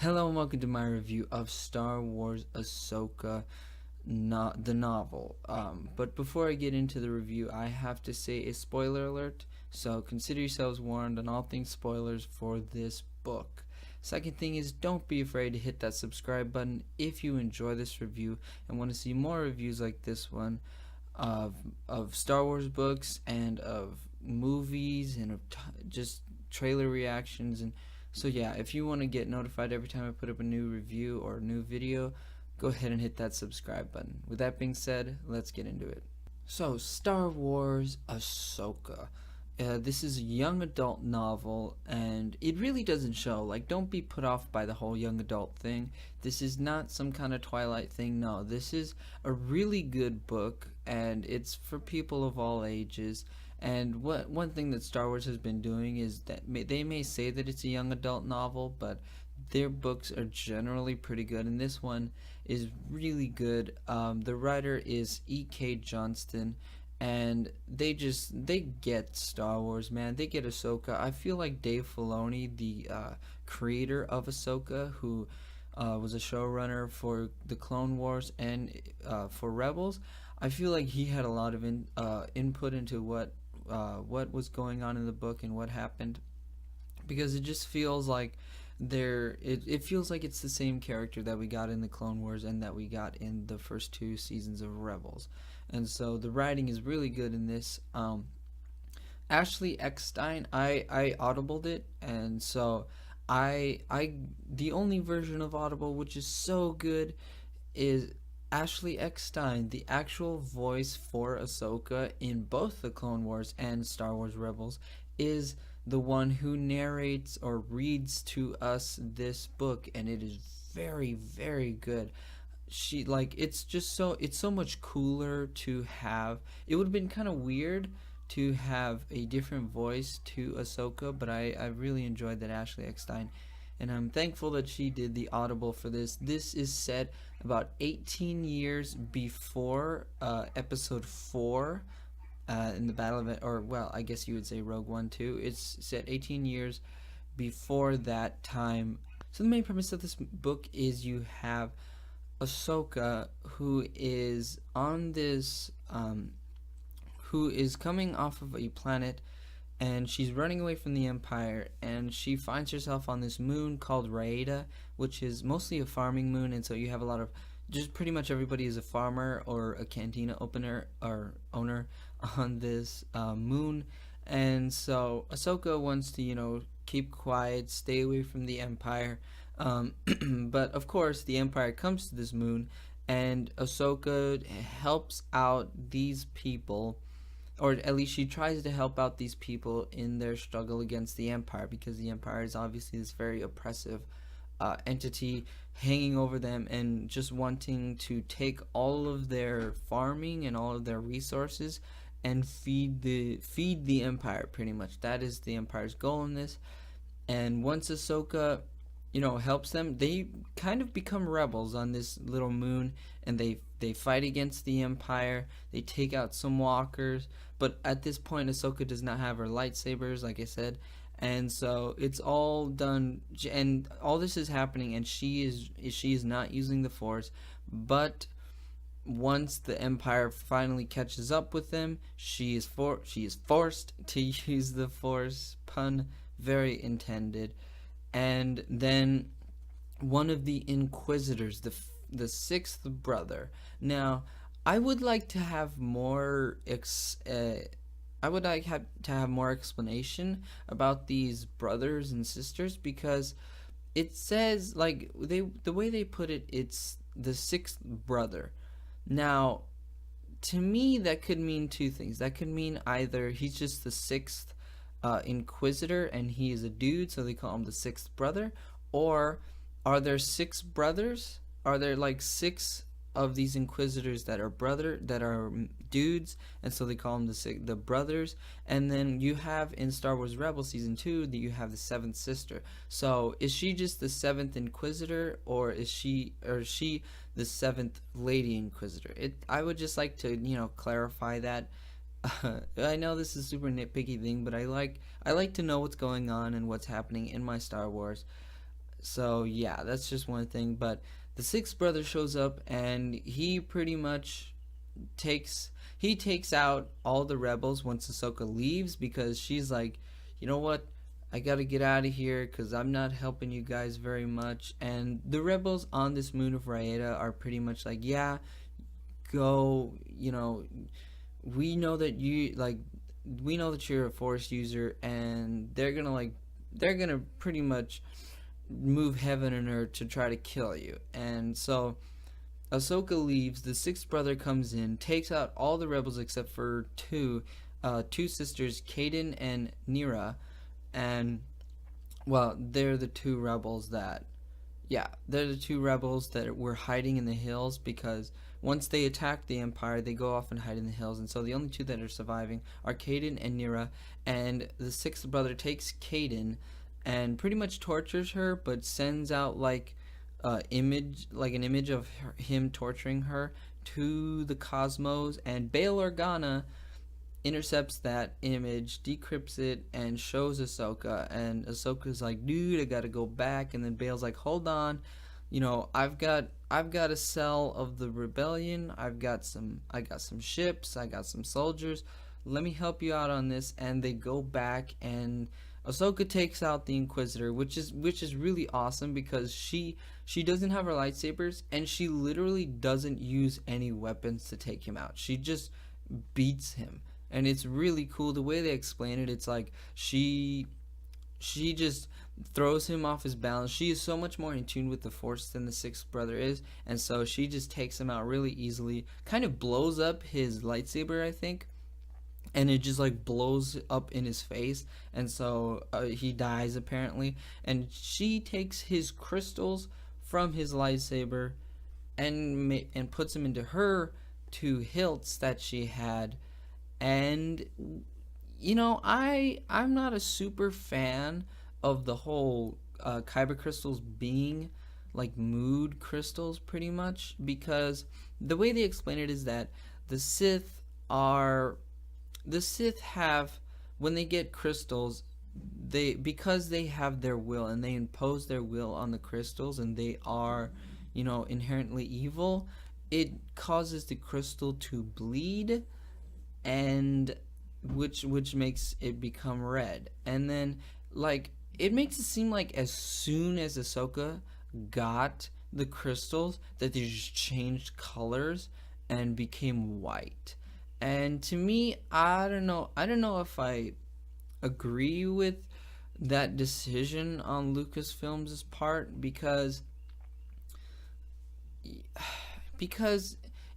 Hello and welcome to my review of Star Wars Ahsoka, not the novel. But before I get into the review, I have to say a spoiler alert, so consider yourselves warned on all things spoilers for this book. Second thing is, don't be afraid to hit that subscribe button if you enjoy this review and want to see more reviews like this one of, of Star Wars books and of movies and of just trailer reactions. And so yeah, if you want to get notified every time I put up a new review or a new video, go ahead and hit that subscribe button. With that being said, let's get into it. So, Star Wars Ahsoka. This is a young adult novel, and it really doesn't show. Like, don't be put off by the whole young adult thing. This is not some kind of Twilight thing. No, this is a really good book, and it's for people of all ages. And one thing that Star Wars has been doing is that they may say that it's a young adult novel, but their books are generally pretty good, and this one is really good. The writer is E.K. Johnston, and they get Star Wars, man. They get Ahsoka. I feel like Dave Filoni, the creator of Ahsoka, who was a showrunner for the Clone Wars and for Rebels, I feel like he had a lot of input into what was going on in the book and what happened, because it just feels like it feels like it's the same character that we got in the Clone Wars and that we got in the first two seasons of Rebels. And so the writing is really good in this. Ashley Eckstein, I audibled it, and so I the only version of Audible which is so good is Ashley Eckstein, the actual voice for Ahsoka in both the Clone Wars and Star Wars Rebels, is the one who narrates or reads to us this book, and it is very, very good. It's so much cooler to have. It would have been kind of weird to have a different voice to Ahsoka, but I really enjoyed that Ashley Eckstein, and I'm thankful that she did the audible for this. This is set about 18 years before episode 4 in the Battle of, or well, I guess you would say Rogue One too. It's set 18 years before that time. So the main premise of this book is you have Ahsoka, who is on this, who is coming off of a planet, and she's running away from the Empire, and she finds herself on this moon called Raeda, which is mostly a farming moon, and so you have a lot of, just pretty much everybody is a farmer or a cantina opener or owner on this moon. And so Ahsoka wants to, keep quiet, stay away from the Empire. But of course, the Empire comes to this moon, and Ahsoka helps out these people, or at least she tries to help out these people in their struggle against the Empire, because the Empire is obviously this very oppressive entity hanging over them and just wanting to take all of their farming and all of their resources and feed the Empire. Pretty much that is the Empire's goal in this. And once Ahsoka helps them, they kind of become rebels on this little moon, and they fight against the Empire. They take out some walkers, but at this point Ahsoka does not have her lightsabers, like I said, and so it's all done, and all this is happening, and she is not using the Force. But once the Empire finally catches up with them, she is forced to use the Force, pun very intended. And then one of the Inquisitors, the sixth brother. Now, I would like to have more to have more explanation about these brothers and sisters, because it says, like, the way they put it, it's the sixth brother. Now, to me, that could mean two things. That could mean either he's just the sixth Inquisitor and he is a dude, so they call him the sixth brother, or are there 6 brothers? Are there like 6 of these Inquisitors that are dudes, and so they call them the brothers? And then you have in Star Wars Rebels season 2 that you have the 7th sister. So is she just the 7th Inquisitor, or is she the 7th Lady Inquisitor? I would just like to clarify that. I know this is a super nitpicky thing, but I like to know what's going on and what's happening in my Star Wars. So yeah, that's just one thing. But the sixth brother shows up, and he pretty much takes he takes out all the rebels once Ahsoka leaves, because she's like, you know what, I gotta get out of here because I'm not helping you guys very much. And the rebels on this moon of Raeda are pretty much like, yeah, go, we know that you like we know that you're a force user, and they're gonna pretty much move heaven and earth to try to kill you. And so Ahsoka leaves. The sixth brother comes in, takes out all the rebels except for two sisters, Kaden and Nira. And well, they're the two rebels that were hiding in the hills, because once they attack the Empire, they go off and hide in the hills. And so the only two that are surviving are Kaden and Nira. And the sixth brother takes Kaden and pretty much tortures her, but sends out an image of him torturing her to the cosmos. And Bail Organa intercepts that image, decrypts it, and shows Ahsoka. And Ahsoka's like, dude, I gotta go back. And then Bail's like, hold on, I've got a cell of the rebellion. I got some ships, I got some soldiers. Let me help you out on this. And they go back, and Ahsoka takes out the Inquisitor, which is really awesome, because she doesn't have her lightsabers, and she literally doesn't use any weapons to take him out. She just beats him. And it's really cool the way they explain it. It's like she just throws him off his balance. She is so much more in tune with the Force than the sixth brother is, and so she just takes him out really easily. Kind of blows up his lightsaber, I think, and it just like blows up in his face, and so he dies apparently. And she takes his crystals from his lightsaber and puts them into her two hilts that she had. And I'm not a super fan of the whole kyber crystals being like mood crystals, pretty much, because the way they explain it is that the Sith are the Sith have, when they get crystals, because they have their will and they impose their will on the crystals, and they are, inherently evil. It causes the crystal to bleed, and which makes it become red. And then, like, it makes it seem like as soon as Ahsoka got the crystals, that they just changed colors and became white. And to me, I don't know if I agree with that decision on Lucasfilm's part, because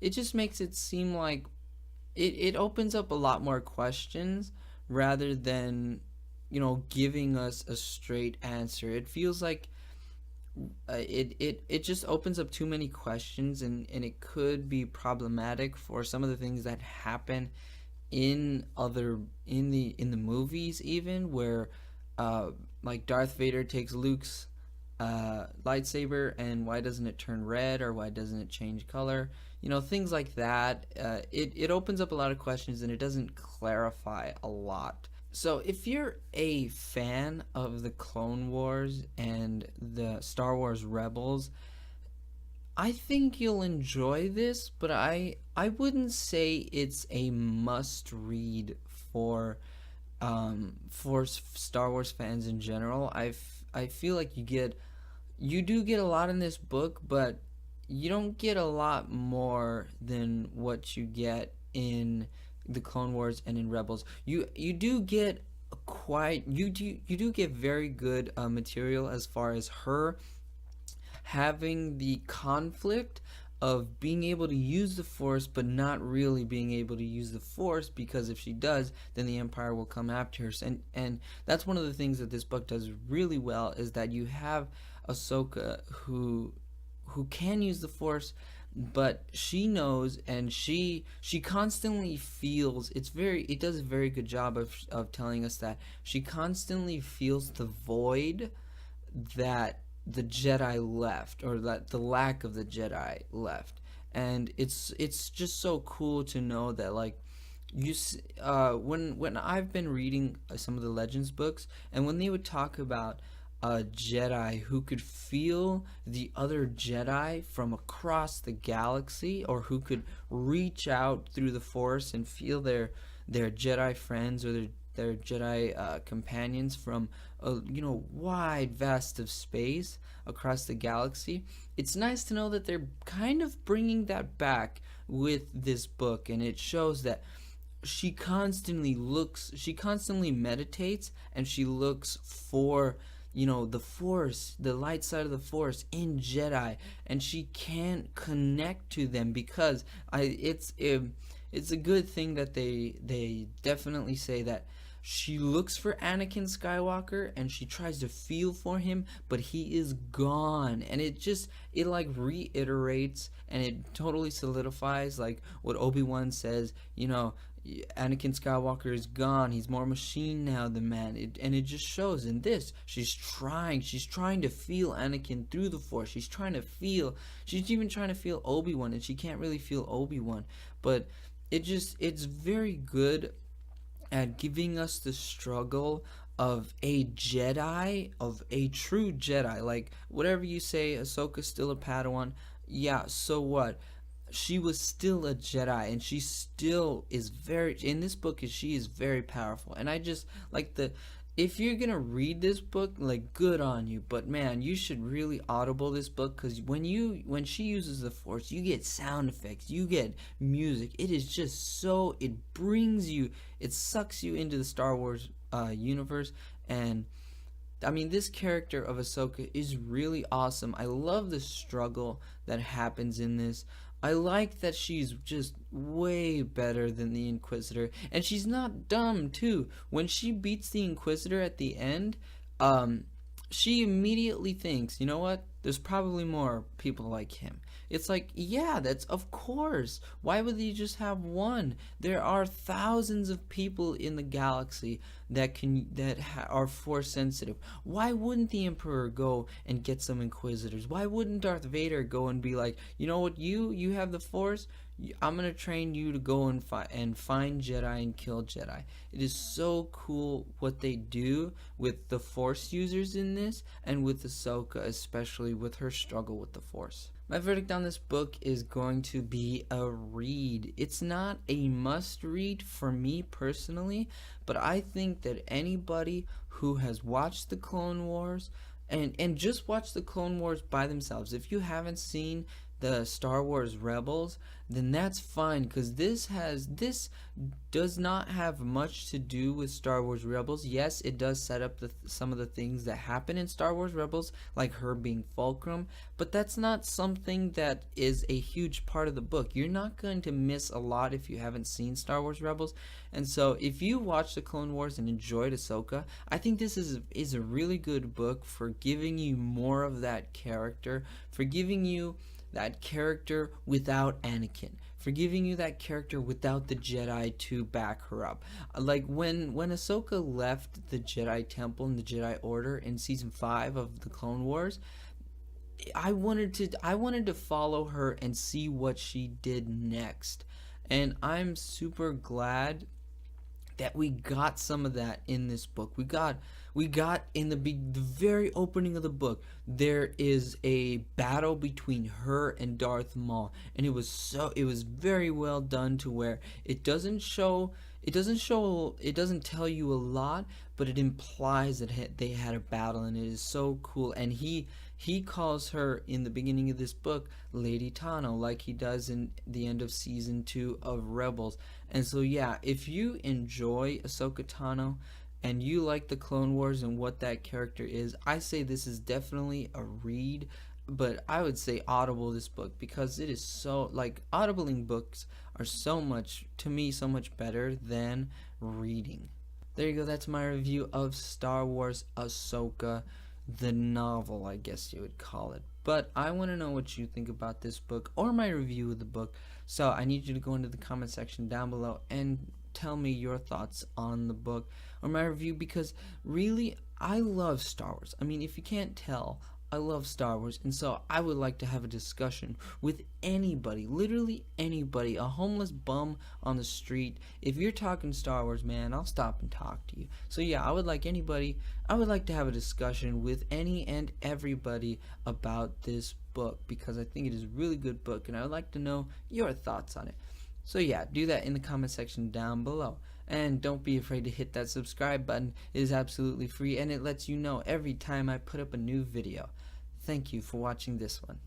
it just makes it seem like it opens up a lot more questions rather than giving us a straight answer. It feels like it just opens up too many questions, and it could be problematic for some of the things that happen in the movies, even, where like Darth Vader takes Luke's lightsaber, and why doesn't it turn red, or why doesn't it change color? Things like that. It opens up a lot of questions, and it doesn't clarify a lot. So if you're a fan of the Clone Wars and the Star Wars Rebels, I think you'll enjoy this, but I wouldn't say it's a must read for Star Wars fans in general. I feel like you do get a lot in this book, but you don't get a lot more than what you get in the Clone Wars and in Rebels. You do get you do get very good material, as far as her having the conflict of being able to use the Force but not really being able to use the Force, because if she does, then the Empire will come after her. And that's one of the things that this book does really well, is that you have Ahsoka who can use the Force, but she knows, and she constantly feels, it does a very good job of telling us that she constantly feels the void that the Jedi left, or that the lack of the Jedi left. And it's just so cool to know that, like, when I've been reading some of the Legends books, and when they would talk about a Jedi who could feel the other Jedi from across the galaxy, or who could reach out through the Force and feel their Jedi friends or their Jedi companions from a wide vast of space across the galaxy. It's nice to know that they're kind of bringing that back with this book, and it shows that she constantly meditates, and she looks for the Force, the light side of the Force in Jedi, and she can't connect to them because it's a good thing that they definitely say that she looks for Anakin Skywalker and she tries to feel for him, but he is gone. And it like reiterates, and it totally solidifies like what Obi-Wan says, Anakin Skywalker is gone. He's more machine now than man. And it just shows in this. She's trying to feel Anakin through the Force. She's even trying to feel Obi-Wan, and she can't really feel Obi-Wan. But it's very good at giving us the struggle of a Jedi, of a true Jedi. Like, whatever you say, Ahsoka's still a Padawan. Yeah, so what? She was still a Jedi, and she still is in this book, she is very powerful. And I just like if you're gonna read this book, like, good on you, but man, you should really audible this book, because when she uses the Force, you get sound effects, you get music. It is just it sucks you into the Star Wars universe. And I mean, this character of Ahsoka is really awesome. I love the struggle that happens in this. I like that she's just way better than the Inquisitor, and she's not dumb too. When she beats the Inquisitor at the end, she immediately thinks, you know what? There's probably more people like him. It's like, yeah, that's of course. Why would you just have one? There are thousands of people in the galaxy that are Force sensitive. Why wouldn't the Emperor go and get some Inquisitors? Why wouldn't Darth Vader go and be like, you know what, you have the Force? I'm gonna train you to go and find Jedi and kill Jedi. It is so cool what they do with the Force users in this, and with Ahsoka, especially with her struggle with the Force. My verdict on this book is going to be a read. It's not a must read for me personally, but I think that anybody who has watched the Clone Wars and just watch the Clone Wars by themselves, if you haven't seen the Star Wars Rebels, then that's fine, because this does not have much to do with Star Wars Rebels. Yes, it does set up some of the things that happen in Star Wars Rebels, like her being Fulcrum, but that's not something that is a huge part of the book. You're not going to miss a lot if you haven't seen Star Wars Rebels. And so if you watch the Clone Wars and enjoyed Ahsoka, I think this is a really good book for giving you more of that character, for giving you that character without Anakin, for giving you that character without the Jedi to back her up. Like when Ahsoka left the Jedi Temple and the Jedi Order in season 5 of the Clone Wars, I wanted to follow her and see what she did next. And I'm super glad that we got some of that in this book. We got in the very opening of the book, there is a battle between her and Darth Maul, and it was very well done, to where it doesn't tell you a lot, but it implies that they had a battle, and it is so cool. And he calls her in the beginning of this book Lady Tano, like he does in the end of season 2 of Rebels. And so yeah, if you enjoy Ahsoka Tano and you like the Clone Wars and what that character is, I say this is definitely a read. But I would say audible this book, because it is so, like, audibling books are so much better than reading. There you go, that's my review of Star Wars Ahsoka, the novel, I guess you would call it. But I want to know what you think about this book, or my review of the book. So I need you to go into the comment section down below and tell me your thoughts on the book or my review, because really, I love Star Wars. I mean, if you can't tell, I love Star Wars, and so I would like to have a discussion with anybody, literally anybody, a homeless bum on the street. If you're talking Star Wars, man, I'll stop and talk to you. So yeah, I would like to have a discussion with any and everybody about this book, because I think it is a really good book, and I would like to know your thoughts on it. So yeah, do that in the comment section down below. And don't be afraid to hit that subscribe button. It is absolutely free, and it lets you know every time I put up a new video. Thank you for watching this one.